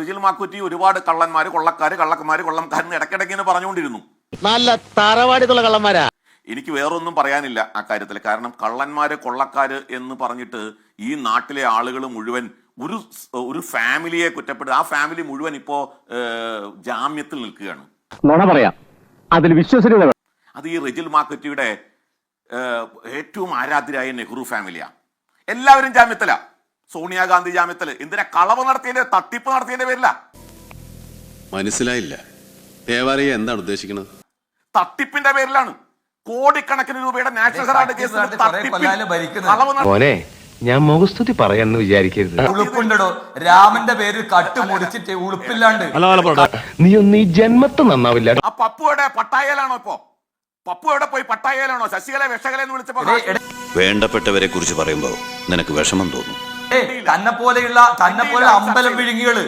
റിജിൽ മാക്കുറ്റി ഒരുപാട് കള്ളന്മാര് കൊള്ളക്കാരെന്ന് ഇടയ്ക്കിടയ്ക്ക് പറഞ്ഞുകൊണ്ടിരുന്നു. നല്ല തറവാടിത്തുള്ള കള്ളന്മാരാ. എനിക്ക് വേറൊന്നും പറയാനില്ല ആ കാര്യത്തിൽ. കാരണം കള്ളന്മാര് കൊള്ളക്കാര് എന്ന് പറഞ്ഞിട്ട് ഈ നാട്ടിലെ ആളുകൾ മുഴുവൻ ഒരു ഫാമിലിയെ കുറ്റപ്പെടുക. ആ ഫാമിലി മുഴുവൻ ഇപ്പോ ജാമ്യത്തിൽ നിൽക്കുകയാണ്. പറയാം അതിൽ വിശ്വസനീയത. അത് ഈ റിജിൽ മാക്കുറ്റിയുടെ ഏറ്റവും ആരാധ്യരായ നെഹ്റു ഫാമിലിയാ. എല്ലാവരും ജാമ്യത്തില. സോണിയാഗാന്ധി ജാമ്യത്തില്. എന്തിനാ? കളവ് നടത്തിയതിന്റെ, തട്ടിപ്പ് നടത്തിയതിന്റെ പേരില. മനസ്സിലായില്ല എന്താണ് ഉദ്ദേശിക്കുന്നത്? തട്ടിപ്പിന്റെ പേരിലാണ്. കോടിക്കണക്കിന് രൂപയുടെ നാഷണൽ ഹെറാൾഡ് കേസ്. മോനെ, ഞാൻ മുഖസ്തുതി പറയാന്ന് വിചാരിക്കരുത്. ഉളുപ്പുണ്ടോ? രാമന്റെ പേരിൽ കട്ട് മുറിച്ചിട്ട് ഉളുപ്പില്ലാണ്ട് നീ ഒന്ന് ഈ ജന്മത്ത് നന്നാവില്ല. ആ പപ്പുവിടെ പട്ടായയിലാണോ ഇപ്പോ? പപ്പു എവിടെ പോയി? പട്ടായയിലാണോ? ശശികല വിഷകല എന്ന് വിളിച്ചപ്പോ വേണ്ടപ്പെട്ടവരെ കുറിച്ച് പറയുമ്പോ നിനക്ക് വിഷമം തോന്നും. തന്നെ പോലെയുള്ള അമ്പലം വിഴുങ്ങികള്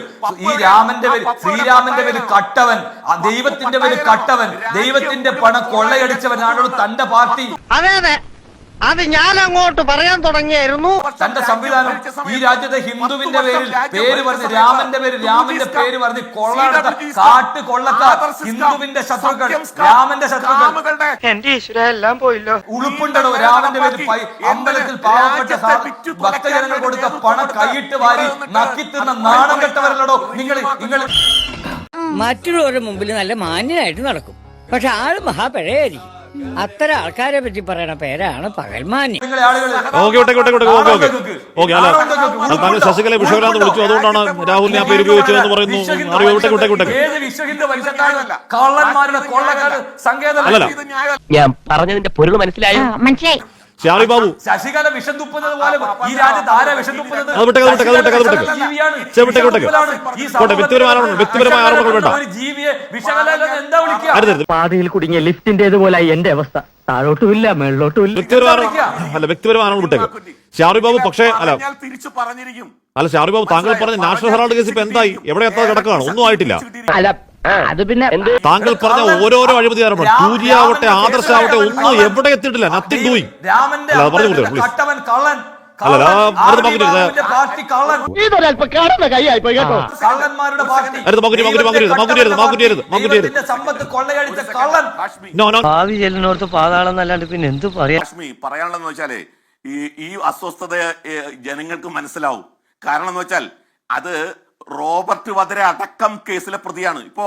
ഈ രാമന്റെ പേര്, ശ്രീരാമന്റെ പേര് കട്ടവൻ, ദൈവത്തിന്റെ പേര് കട്ടവൻ, ദൈവത്തിന്റെ പണം കൊള്ളയടിച്ചവനാണോ തന്റെ പാർട്ടി? അതെ അതെ, അത് ഞാൻ അങ്ങോട്ട് പറയാൻ തുടങ്ങിയായിരുന്നു. തന്റെ സംവിധാനം ഈ രാജ്യത്തെ ഹിന്ദുവിന്റെ പേര് പറഞ്ഞ് രാമന്റെ പേര് പറഞ്ഞ് കൊള്ളയെടുത്ത കാട്ട് കൊള്ളക്കാർ, ഹിന്ദുവിന്റെ ശത്രുക്കൾ, രാമന്റെ ശത്രുക്കൾ. എന്റെ ഈശ്വര, എല്ലാം പോയില്ലോ. ഉളുപ്പുണ്ടോ? രാമന്റെ പേര് അമ്പലത്തിൽ പാവപ്പെട്ട ഭക്തജനങ്ങൾ കൊടുത്ത പണം കൈയിട്ട് വാരി നക്കിത്തുന്ന നാണം കെട്ടവരല്ലോ നിങ്ങൾ. മറ്റുള്ളവരുടെ മുമ്പിൽ നല്ല മാന്യനായിട്ട് നടക്കും, പക്ഷെ ആള് മഹാപിഴയായിരിക്കും. അത്തരം ആൾക്കാരെ പറ്റി പറയണ പേരാണ് പകൽമാന്യം. ശശികല വിഷകലാന്ന് വിളിച്ചു, അതുകൊണ്ടാണ് രാഹുലിനെ ആ പേര് ഉപയോഗിച്ചതെന്ന് പറയുന്നു. ഞാൻ പറഞ്ഞതിന്റെ പൊരുൾ മനസ്സിലായോ? മനസ്സിലായി. ബാബു, ശശികല വിഷം തുപ്പുന്നത് പോലെ ഈ രാജ്യത്ത് ആരാ വിഷം തുപ്പുന്നത്? വ്യക്തിപരമായ ആരോപണങ്ങൾ വേണ്ട. പാതയിൽ കുടുങ്ങിയ ലിഫ്റ്റിന്റേതുപോലെ എന്റെ അവസ്ഥ. താഴോട്ടുമില്ല മേളിലോട്ടുമില്ല. വ്യക്തിപരമായ ആരോപണം വിട്ടേക്ക്. ഷാറി ബാബു, പക്ഷേ തിരിച്ചു പറഞ്ഞിരിക്കും. ഷാറി ബാബു, താങ്കൾ പറഞ്ഞ നാഷണൽ ഹെറാൾഡ് കേസ് ഇപ്പൊ എന്തായി? എവിടെ എത്താതെ കിടക്കുകയാണ്? ഒന്നും ആയിട്ടില്ല. അത് പിന്നെ താങ്കൾ പറഞ്ഞ ഓരോരോ അഴിമതി ആരോപണം, സൂര്യാവട്ടെ ആദർശാവട്ടെ, ഒന്നും എവിടെ എത്തിയിട്ടില്ല. Nothing doing. ഭാവി ചെല്ലിനോർത്ത് പാതാളം എന്നല്ലാണ്ട് പിന്നെ എന്ത് പറയാ? പറയാനുള്ളതെന്ന് വെച്ചാല് ഈ അസ്വസ്ഥത ജനങ്ങൾക്ക് മനസ്സിലാവും. കാരണം എന്ന് വെച്ചാൽ അത് റോബർട്ട് വധര അടക്കം കേസിലെ പ്രതിയാണ്. ഇപ്പോ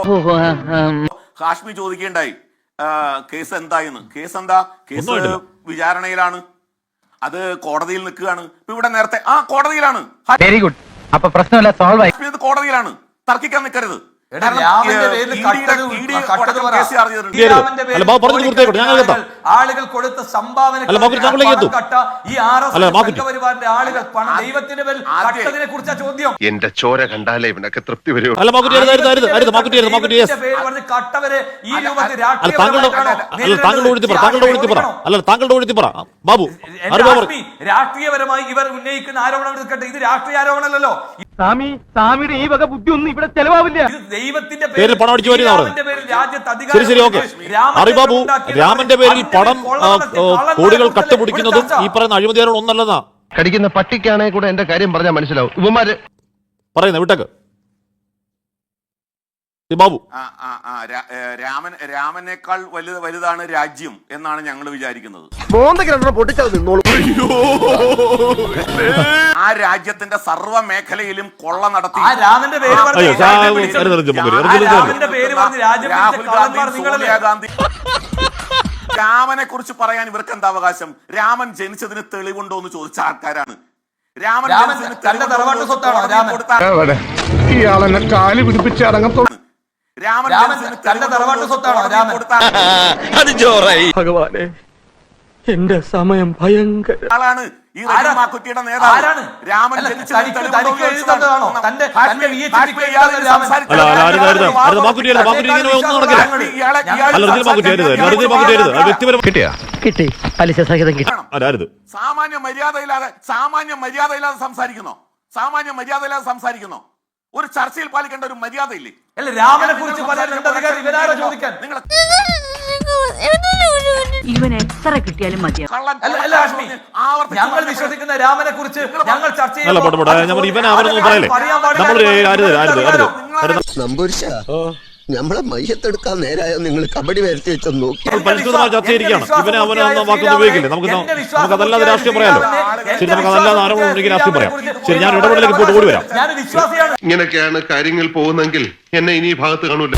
ഹാഷ്മി ചോദിക്കുകയുണ്ടായി കേസ് എന്തായെന്ന്. കേസ് എന്താ? കേസ് വിചാരണയിലാണ്, അത് കോടതിയിൽ നിൽക്കുകയാണ്. ഇപ്പൊ ഇവിടെ നേരത്തെ കോടതിയിലാണ്. Very good. അപ്പൊ പ്രശ്നമല്ല, സോൾവ് ആയി. കോടതിയിലാണ്, തർക്കിക്കാൻ നിൽക്കരുത്. ആളുകൾ കൊടുത്ത സംഭാവന ആളുകൾ പണം ദൈവത്തിന്റെ പേരിൽ കട്ടതിനെ കുറിച്ച ചോദ്യം. എന്റെ ചോര കണ്ടാലേ ഇവനൊക്കെ തൃപ്തി വരും. കട്ടവരെ ഈ രൂപത്തിൽ രാഷ്ട്രീയപരമായി ഇവർ ഉന്നയിക്കുന്ന ആരോപണം എടുക്കട്ടെ. ഇത് രാഷ്ട്രീയ ആരോപണമല്ലല്ലോ. സ്വാമിയുടെ ഈ വക ബുദ്ധി ഒന്നും ഇവിടെ ചെലവാവില്ല. ദൈവത്തിന്റെ പേരിൽ പണം അടിച്ചു വരുന്ന ശരി, ഓക്കെ. അറിബാബു, രാമന്റെ പേരിൽ പണം കോടികൾ കട്ടുപിടിക്കുന്നതും ഈ പറയുന്ന അഴിമതിയാരോട് ഒന്നല്ലെന്നാ. കടിക്കുന്ന പട്ടിക്കാണെ കൂടെ എന്റെ കാര്യം പറഞ്ഞാൽ മനസ്സിലാവും. ഇവന്മാര് പറയുന്നത് വിട്ടേക്ക്. ബാബു, രാമനേക്കാൾ വലുതാണ് രാജ്യം എന്നാണ് ഞങ്ങൾ വിചാരിക്കുന്നത്. ആ രാജ്യത്തിന്റെ സർവ്വ മേഖലയിലും കൊള്ള നടത്തി രാമന്റെ പേര് രാഹുൽ ഗാന്ധി, സോണിയാഗാന്ധി. രാമനെ കുറിച്ച് പറയാൻ ഇവർക്ക് എന്താ അവകാശം? രാമൻ ജനിച്ചതിന് തെളിവുണ്ടോ എന്ന് ചോദിച്ച ആൾക്കാരാണ്. രാമൻ ഇയാളെന്നെ കാല് പിടിപ്പിച്ച് അടങ്ങത്തോളൂ. ഭഗവാനെ, എന്റെ സമയം ഭയങ്കര ആളാണ് ഈ കുട്ടിയുടെ നേതാവാണ്. രാമൻ കിട്ടി, പലിശ സഹിതം കിട്ടി. സാമാന്യ മര്യാദയില്ലാതെ സംസാരിക്കുന്നോ? ഒരു ചർച്ചയിൽ പാലിക്കേണ്ട ഒരു മര്യാദയില്ലേ? രാമനെ കുറിച്ച് പറയാൻ ചോദിക്കാൻ നിങ്ങൾ ഇവൻ എത്ര കിട്ടിയാലും മതിയാ. അല്ല ഹാഷ്മി, ഞങ്ങൾ വിശ്വസിക്കുന്ന രാമനെ കുറിച്ച് ഞങ്ങൾ ചർച്ച അല്ല പോട്ടെ ഞാൻ ഇവൻ അവരൊന്നും പറയല്ലേ നമ്മൾ നമ്മളെ മയ്യത്തെടുക്കാൻ നേരായോ നിങ്ങൾ കബഡി വരത്തി വെച്ച നോക്കി പരിശുദ്ധമായ ചർച്ച ചെയ്തിരിക്കുകയാണ്. ഇവനെ അവനൊന്നും വാക്കൊന്നും ഉപയോഗിക്കില്ലേ? നമുക്ക് അതല്ലാതെ രാഷ്ട്രീയം പറയാലോ. ശരി, നമുക്ക് അതല്ലാതെ ആരോപണം ഉണ്ടെങ്കിൽ രാഷ്ട്രീയം പറയാം. ശരി, ഞാൻ ഇടപെടലേക്ക് പോയിട്ട് ഓടി വരാം. ഞാൻ വിശ്വാസിയാണ്. ഇങ്ങനെയൊക്കെയാണ് കാര്യങ്ങൾ പോകുന്നെങ്കിൽ എന്നെ ഇനി ഈ ഭാഗത്ത് കാണൂല.